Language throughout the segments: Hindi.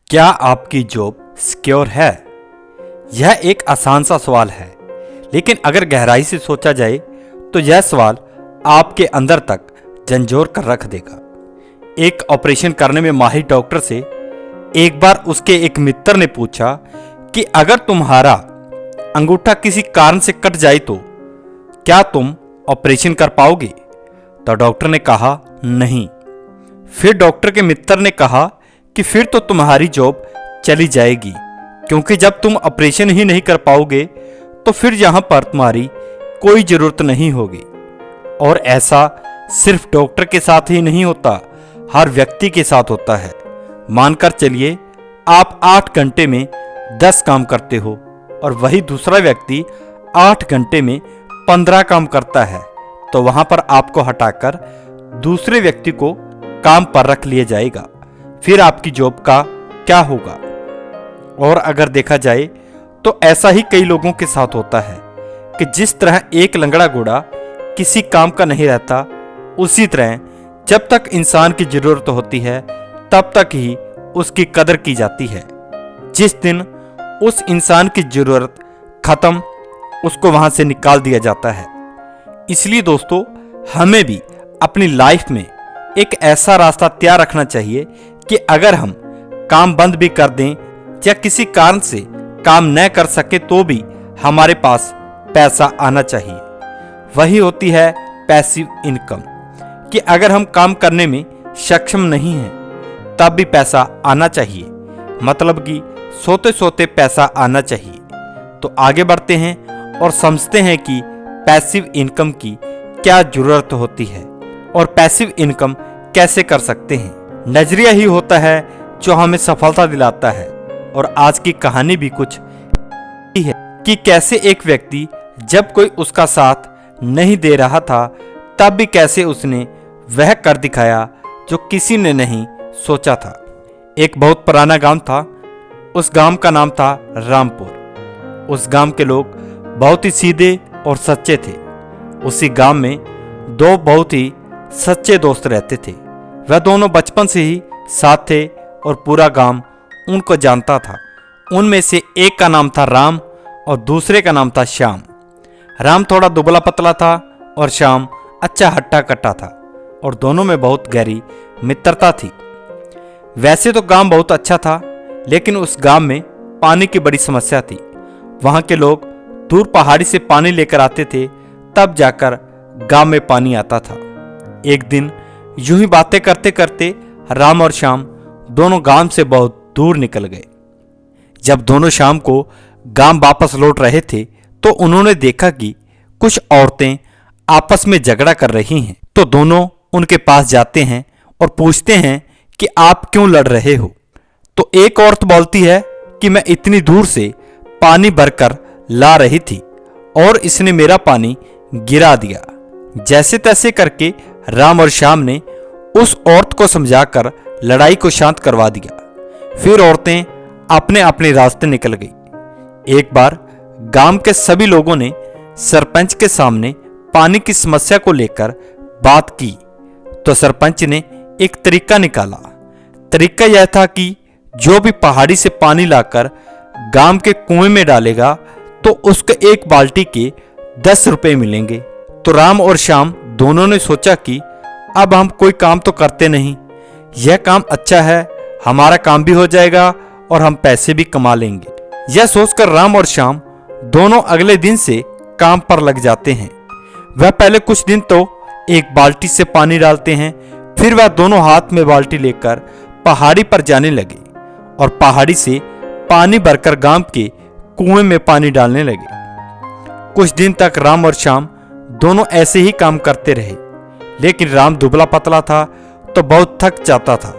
क्या आपकी जॉब सिक्योर है? यह एक आसान सा सवाल है, लेकिन अगर गहराई से सोचा जाए तो यह सवाल आपके अंदर तक झंझोर कर रख देगा। एक ऑपरेशन करने में माहिर डॉक्टर से एक बार उसके एक मित्र ने पूछा कि अगर तुम्हारा अंगूठा किसी कारण से कट जाए तो क्या तुम ऑपरेशन कर पाओगे? तो डॉक्टर ने कहा नहीं। फिर डॉक्टर के मित्र ने कहा कि फिर तो तुम्हारी जॉब चली जाएगी, क्योंकि जब तुम ऑपरेशन ही नहीं कर पाओगे तो फिर यहां पर तुम्हारी कोई जरूरत नहीं होगी। और ऐसा सिर्फ डॉक्टर के साथ ही नहीं होता, हर व्यक्ति के साथ होता है। मानकर चलिए आप 8 घंटे में 10 काम करते हो और वही दूसरा व्यक्ति 8 घंटे में 15 काम करता है, तो वहां पर आपको हटाकर दूसरे व्यक्ति को काम पर रख लिया जाएगा। फिर आपकी जॉब का क्या होगा? और अगर देखा जाए तो ऐसा ही कई लोगों के साथ होता है कि जिस तरह एक लंगड़ा घोड़ा किसी काम का नहीं रहता, उसी तरह जब तक इंसान की जरूरत होती है तब तक ही उसकी कदर की जाती है। जिस दिन उस इंसान की जरूरत खत्म, उसको वहां से निकाल दिया जाता है। इसलिए दोस्तों, हमें भी अपनी लाइफ में एक ऐसा रास्ता तैयार रखना चाहिए कि अगर हम काम बंद भी कर दें या किसी कारण से काम न कर सके तो भी हमारे पास पैसा आना चाहिए। वही होती है पैसिव इनकम, कि अगर हम काम करने में सक्षम नहीं हैं तब भी पैसा आना चाहिए, मतलब कि सोते सोते पैसा आना चाहिए। तो आगे बढ़ते हैं और समझते हैं कि पैसिव इनकम की क्या जरूरत होती है और पैसिव इनकम कैसे कर सकते हैं। नजरिया ही होता है जो हमें सफलता दिलाता है। और आज की कहानी भी कुछ ही है कि कैसे एक व्यक्ति जब कोई उसका साथ नहीं दे रहा था तब भी कैसे उसने वह कर दिखाया जो किसी ने नहीं सोचा था। एक बहुत पुराना गांव था। उस गांव का नाम था रामपुर। उस गांव के लोग बहुत ही सीधे और सच्चे थे। उसी गांव में 2 बहुत ही सच्चे दोस्त रहते थे। वह दोनों बचपन से ही साथ थे और पूरा गांव उनको जानता था। उनमें से एक का नाम था राम और दूसरे का नाम था श्याम। राम थोड़ा दुबला पतला था और श्याम अच्छा हट्टा कट्टा था, और दोनों में बहुत गहरी मित्रता थी। वैसे तो गांव बहुत अच्छा था, लेकिन उस गांव में पानी की बड़ी समस्या थी। वहां के लोग दूर पहाड़ी से पानी लेकर आते थे, तब जाकर गांव में पानी आता था। एक दिन यूं ही बातें करते करते राम और श्याम दोनों गांव से बहुत दूर निकल गए। जब दोनों शाम को गांव वापस लौट रहे थे तो उन्होंने देखा कि कुछ औरतें आपस में झगड़ा कर रही हैं। तो दोनों उनके पास जाते हैं और पूछते हैं कि आप क्यों लड़ रहे हो? तो एक औरत बोलती है कि मैं इतनी दूर से पानी भरकर ला रही थी और इसने मेरा पानी गिरा दिया। जैसे तैसे करके राम और श्याम ने उस औरत को समझाकर लड़ाई को शांत करवा दिया। फिर औरतें अपने अपने रास्ते निकल गई। एक बार गांव के सभी लोगों ने सरपंच के सामने पानी की समस्या को लेकर बात की। तो सरपंच ने एक तरीका निकाला। तरीका यह था कि जो भी पहाड़ी से पानी लाकर गांव के कुएं में डालेगा तो उसके एक बाल्टी के 10 रुपए मिलेंगे। तो राम और श्याम दोनों ने सोचा कि अब हम कोई काम तो करते नहीं, यह काम अच्छा है, हमारा काम भी हो जाएगा और हम पैसे भी कमा लेंगे। यह सोचकर राम और श्याम दोनों अगले दिन से काम पर लग जाते हैं। वह पहले कुछ दिन तो एक बाल्टी से पानी डालते हैं, फिर वह दोनों हाथ में बाल्टी लेकर पहाड़ी पर जाने लगे और पहाड़ी से पानी भरकर गांव के कुएं में पानी डालने लगे। कुछ दिन तक राम और श्याम दोनों ऐसे ही काम करते रहे, लेकिन राम दुबला पतला था तो बहुत थक जाता था।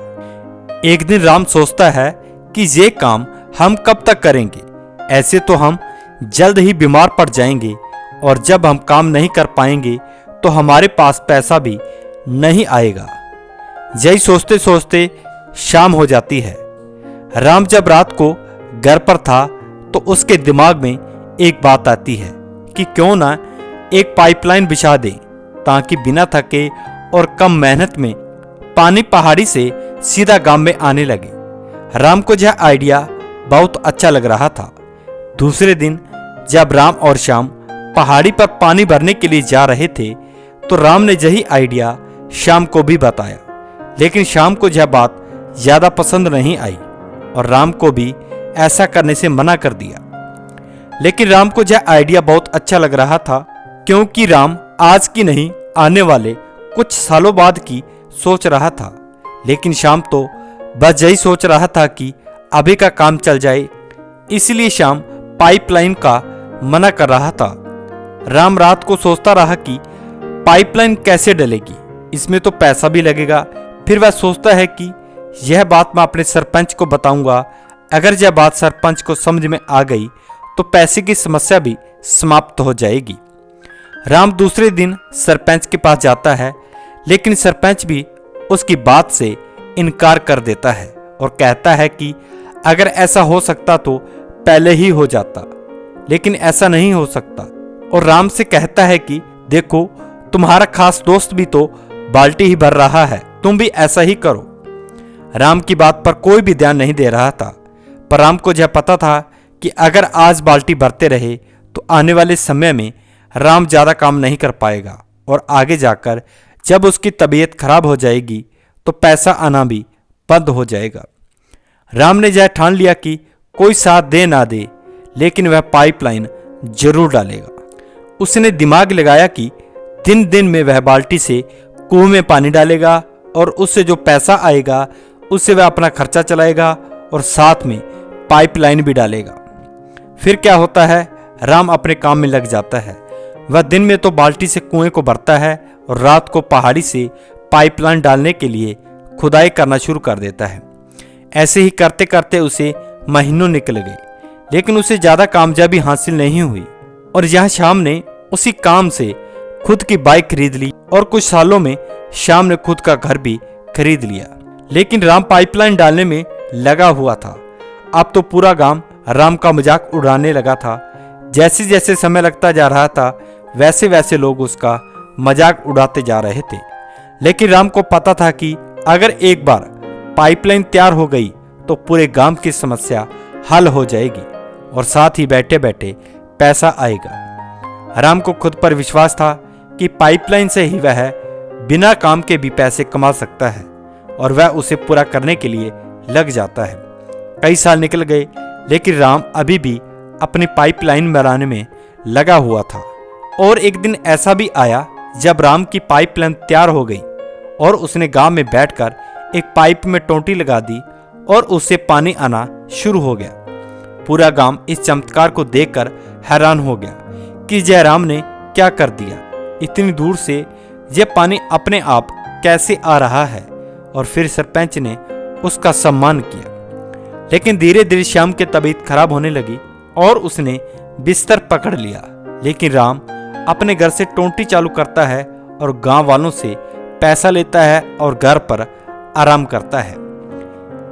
एक दिन राम सोचता है कि ये काम हम कब तक करेंगे? ऐसे तो हम जल्द ही बीमार पड़ जाएंगे और जब हम काम नहीं कर पाएंगे तो हमारे पास पैसा भी नहीं आएगा। यही सोचते सोचते शाम हो जाती है। राम जब रात को घर पर था तो उसके दिमाग में एक बात आती है कि क्यों ना एक पाइपलाइन बिछा दें, ताकि बिना थके और कम मेहनत में पानी पहाड़ी से सीधा गांव में आने लगे। राम को यह आइडिया बहुत अच्छा लग रहा था। दूसरे दिन जब राम और श्याम पहाड़ी पर पानी भरने के लिए जा रहे थे तो राम ने यही आइडिया श्याम को भी बताया, लेकिन श्याम को यह बात ज्यादा पसंद नहीं आई और राम को भी ऐसा करने से मना कर दिया। लेकिन राम को यह आइडिया बहुत अच्छा लग रहा था, क्योंकि राम आज की नहीं आने वाले कुछ सालों बाद की सोच रहा था। लेकिन श्याम तो बस यही सोच रहा था कि अभी का काम चल जाए, इसलिए श्याम पाइपलाइन का मना कर रहा था। राम रात को सोचता रहा कि पाइपलाइन कैसे डलेगी, इसमें तो पैसा भी लगेगा। फिर वह सोचता है कि यह बात मैं अपने सरपंच को बताऊंगा, अगर यह बात सरपंच को समझ में आ गई तो पैसे की समस्या भी समाप्त हो जाएगी। राम दूसरे दिन सरपंच के पास जाता है, लेकिन सरपंच भी उसकी बात से इनकार कर देता है और कहता है कि अगर ऐसा हो सकता तो पहले ही हो जाता, लेकिन ऐसा नहीं हो सकता। और राम से कहता है कि देखो, तुम्हारा खास दोस्त भी तो बाल्टी ही भर रहा है, तुम भी ऐसा ही करो। राम की बात पर कोई भी ध्यान नहीं दे रहा था, पर राम को यह पता था कि अगर आज बाल्टी भरते रहे तो आने वाले समय में राम ज्यादा काम नहीं कर पाएगा और आगे जाकर जब उसकी तबीयत खराब हो जाएगी तो पैसा आना भी बंद हो जाएगा। राम ने यह ठान लिया कि कोई साथ दे ना दे, लेकिन वह पाइपलाइन जरूर डालेगा। उसने दिमाग लगाया कि दिन दिन में वह बाल्टी से कुएं में पानी डालेगा और उससे जो पैसा आएगा उससे वह अपना खर्चा चलाएगा और साथ में पाइपलाइन भी डालेगा। फिर क्या होता है, राम अपने काम में लग जाता है। वह दिन में तो बाल्टी से कुएं को भरता है और रात को पहाड़ी से पाइपलाइन डालने के लिए खुदाई करना शुरू कर देता है। ऐसे ही करते करते उसे महीनों निकल गए, लेकिन उसे ज्यादा कामयाबी हासिल नहीं हुई और यह श्याम ने उसी काम से खुद की बाइक खरीद ली और कुछ सालों में श्याम ने खुद का घर भी खरीद लिया। लेकिन राम पाइपलाइन डालने में लगा हुआ था। अब तो पूरा गांव राम का मजाक उड़ाने लगा था। जैसे जैसे समय लगता जा रहा था वैसे वैसे लोग उसका मजाक उड़ाते जा रहे थे। लेकिन राम को पता था कि अगर एक बार पाइपलाइन तैयार हो गई तो पूरे गांव की समस्या हल हो जाएगी और साथ ही बैठे बैठे पैसा आएगा। राम को खुद पर विश्वास था कि पाइपलाइन से ही वह बिना काम के भी पैसे कमा सकता है और वह उसे पूरा करने के लिए लग जाता है। कई साल निकल गए, लेकिन राम अभी भी अपनी पाइपलाइन बनाने में लगा हुआ था। और एक दिन ऐसा भी आया जब राम की पाइपलाइन तैयार हो गई और उसने गांव में बैठकर एक पाइप में टोंटी लगा दी और उससे पानी आना शुरू हो गया। पूरा गांव इस चमत्कार को देखकर हैरान हो गया कि जयराम ने क्या कर दिया। इतनी दूर से यह पानी अपने आप कैसे आ रहा है। और फिर सरपंच ने उसका सम्मान किया। लेकिन धीरे धीरे श्याम की तबीयत खराब होने लगी और उसने बिस्तर पकड़ लिया। लेकिन राम अपने घर से टोंटी चालू करता है और गांव वालों से पैसा लेता है और घर पर आराम करता है।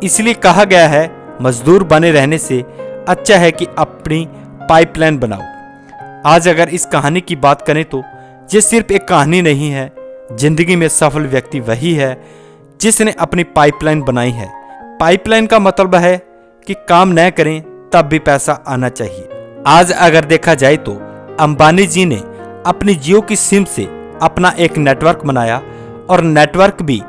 इसलिए कहा गया है, मजदूर बने रहने से अच्छा है कि अपनी पाइपलाइन बनाओ। आज अगर इस कहानी की बात करें तो ये सिर्फ एक कहानी नहीं है। जिंदगी में सफल व्यक्ति वही है जिसने अपनी पाइपलाइन बनाई है। पाइपलाइन का मतलब है कि काम न करें तब भी पैसा आना चाहिए। आज अगर देखा जाए तो अंबानी जी ने अपनी जियो की सिम से अपना एक नेटवर्क बनाया और नेटवर्क भी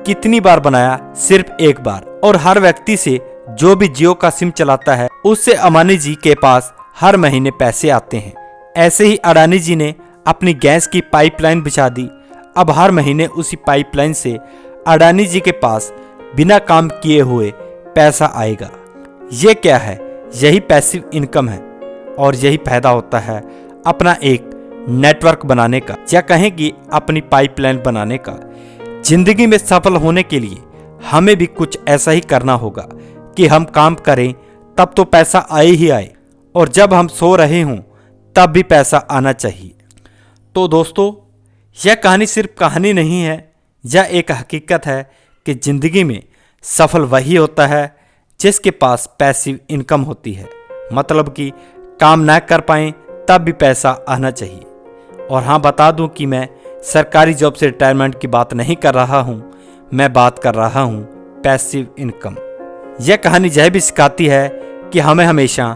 कितनी बार बनाया, सिर्फ एक बार। और हर व्यक्ति से जो भी जियो का सिम चलाता है उससे अंबानी जी के पास हर महीने पैसे आते हैं। ऐसे ही अडानी जी ने अपनी गैस की पाइपलाइन बिछा दी। अब हर महीने उसी पाइपलाइन से अडानी जी के पास बिना काम किए हुए पैसा आएगा। ये क्या है? यही पैसिव इनकम है और यही फायदा होता है अपना एक नेटवर्क बनाने का, या कहें कि अपनी पाइपलाइन बनाने का। जिंदगी में सफल होने के लिए हमें भी कुछ ऐसा ही करना होगा कि हम काम करें तब तो पैसा आए ही आए, और जब हम सो रहे हों तब भी पैसा आना चाहिए। तो दोस्तों, यह कहानी सिर्फ कहानी नहीं है, यह एक हकीकत है कि जिंदगी में सफल वही होता है जिसके पास पैसिव इनकम होती है। मतलब कि काम ना कर पाएं तब भी पैसा आना चाहिए। और हाँ, बता दूं कि मैं सरकारी जॉब से रिटायरमेंट की बात नहीं कर रहा हूं, मैं बात कर रहा हूं पैसिव इनकम, यह कहानी यह भी सिखाती है कि हमें हमेशा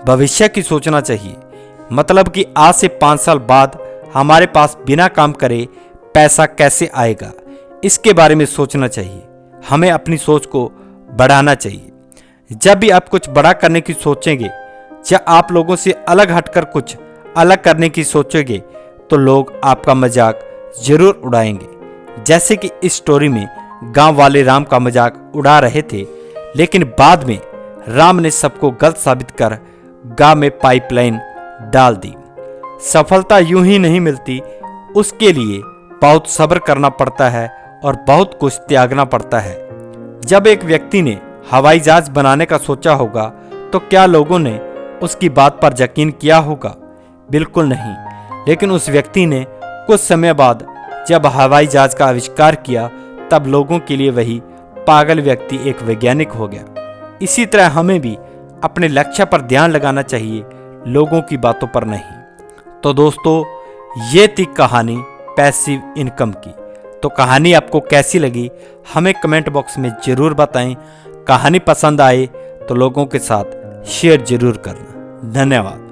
भविष्य की सोचना चाहिए, मतलब कि आज से 5 साल बाद हमारे पास बिना काम करे पैसा कैसे आएगा, इसके बारे में सोचना चाहिए। हमें अपनी सोच को बढ़ाना चाहिए। जब भी आप कुछ बड़ा करने की सोचेंगे या आप लोगों से अलग हटकर कुछ अलग करने की सोचोगे तो लोग आपका मजाक जरूर उड़ाएंगे। जैसे कि इस स्टोरी में गांव वाले राम का मजाक उड़ा रहे थे, लेकिन बाद में राम ने सबको गलत साबित कर गांव में पाइपलाइन डाल दी। सफलता यूं ही नहीं मिलती, उसके लिए बहुत सब्र करना पड़ता है और बहुत कुछ त्यागना पड़ता है। जब एक व्यक्ति ने हवाई जहाज बनाने का सोचा होगा तो क्या लोगों ने उसकी बात पर यकीन किया होगा? बिल्कुल नहीं। लेकिन उस व्यक्ति ने कुछ समय बाद जब हवाई जहाज का आविष्कार किया तब लोगों के लिए वही पागल व्यक्ति एक वैज्ञानिक हो गया। इसी तरह हमें भी अपने लक्ष्य पर ध्यान लगाना चाहिए, लोगों की बातों पर नहीं। तो दोस्तों, ये थी कहानी पैसिव इनकम की। तो कहानी आपको कैसी लगी हमें कमेंट बॉक्स में जरूर बताएं। कहानी पसंद आए तो लोगों के साथ शेयर जरूर करना। धन्यवाद।